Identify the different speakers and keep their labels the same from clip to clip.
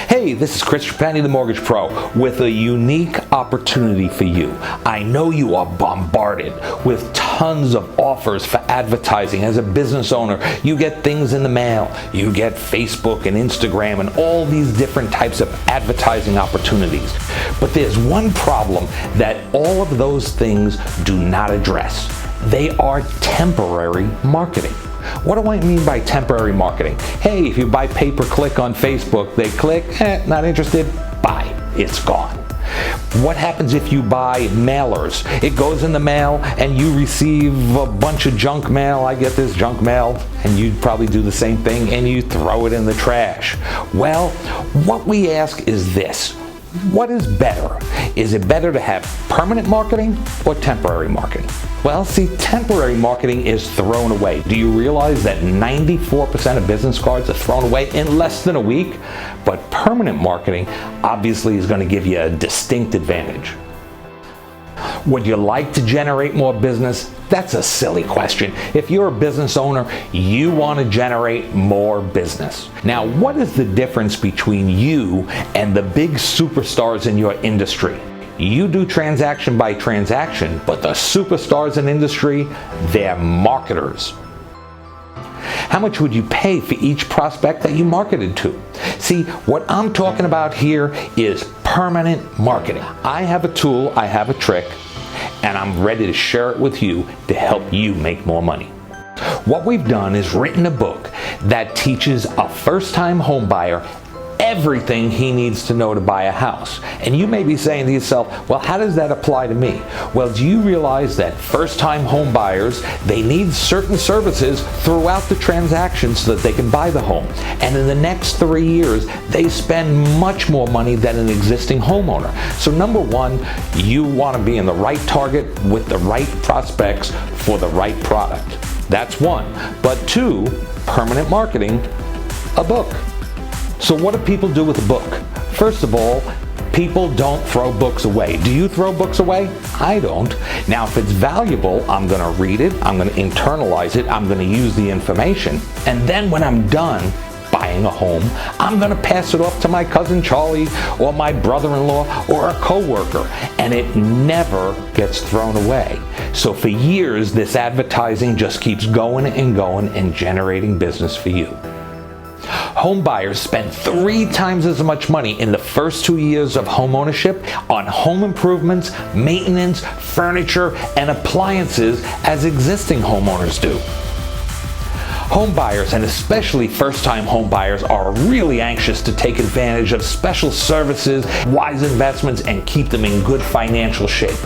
Speaker 1: Hey, this is Chris Trapani, the Mortgage Pro, with a unique opportunity for you. I know you are bombarded with tons of offers for advertising. As a business owner, you get things in the mail. You get Facebook and Instagram and all these different types of advertising opportunities. But there's one problem that all of those things do not address. They are temporary marketing. What do I mean by temporary marketing? Hey, if you buy pay-per-click on Facebook, they click, not interested, bye, it's gone. What happens if you buy mailers? It goes in the mail and you receive a bunch of junk mail. I get this junk mail, and you probably do the same thing, and you throw it in the trash. Well, what we ask is this. What is better? Is it better to have permanent marketing or temporary marketing? Well, see, temporary marketing is thrown away. Do you realize that 94% of business cards are thrown away in less than a week? But permanent marketing obviously is going to give you a distinct advantage. Would you like to generate more business? That's a silly question. If you're a business owner, you want to generate more business. Now, what is the difference between you and the big superstars in your industry? You do transaction by transaction, but the superstars in industry, they're marketers. How much would you pay for each prospect that you marketed to? See, what I'm talking about here is permanent marketing. I have a tool, I have a trick, and I'm ready to share it with you to help you make more money. What we've done is written a book that teaches a first-time home buyer everything he needs to know to buy a house. And you may be saying to yourself, well, how does that apply to me? Well, do you realize that first-time home buyers, they need certain services throughout the transaction so that they can buy the home? And in the next 3 years, they spend much more money than an existing homeowner. So number one, you want to be in the right target with the right prospects for the right product. That's one. But two, permanent marketing, a book. So what do people do with a book? First of all, people don't throw books away. Do you throw books away? I don't. Now, if it's valuable, I'm going to read it, I'm going to internalize it, I'm going to use the information, and then when I'm done buying a home, I'm going to pass it off to my cousin Charlie or my brother-in-law or a coworker, and it never gets thrown away. So for years, this advertising just keeps going and going and generating business for you. Home buyers spend 3 times as much money in the first 2 years of home ownership on home improvements, maintenance, furniture, and appliances as existing homeowners do. Home buyers, and especially first-time home buyers, are really anxious to take advantage of special services, wise investments, and keep them in good financial shape.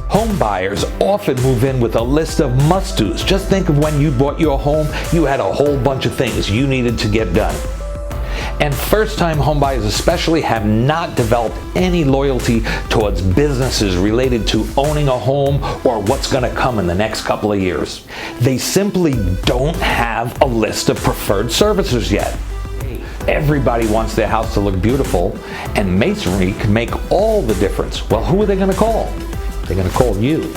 Speaker 1: Home buyers often move in with a list of must-dos. Just think of when you bought your home, you had a whole bunch of things you needed to get done. And first-time home buyers especially have not developed any loyalty towards businesses related to owning a home or what's going to come in the next couple of years. They simply don't have a list of preferred services yet. Everybody wants their house to look beautiful, and masonry can make all the difference. Well, who are they going to call? They're going to call you.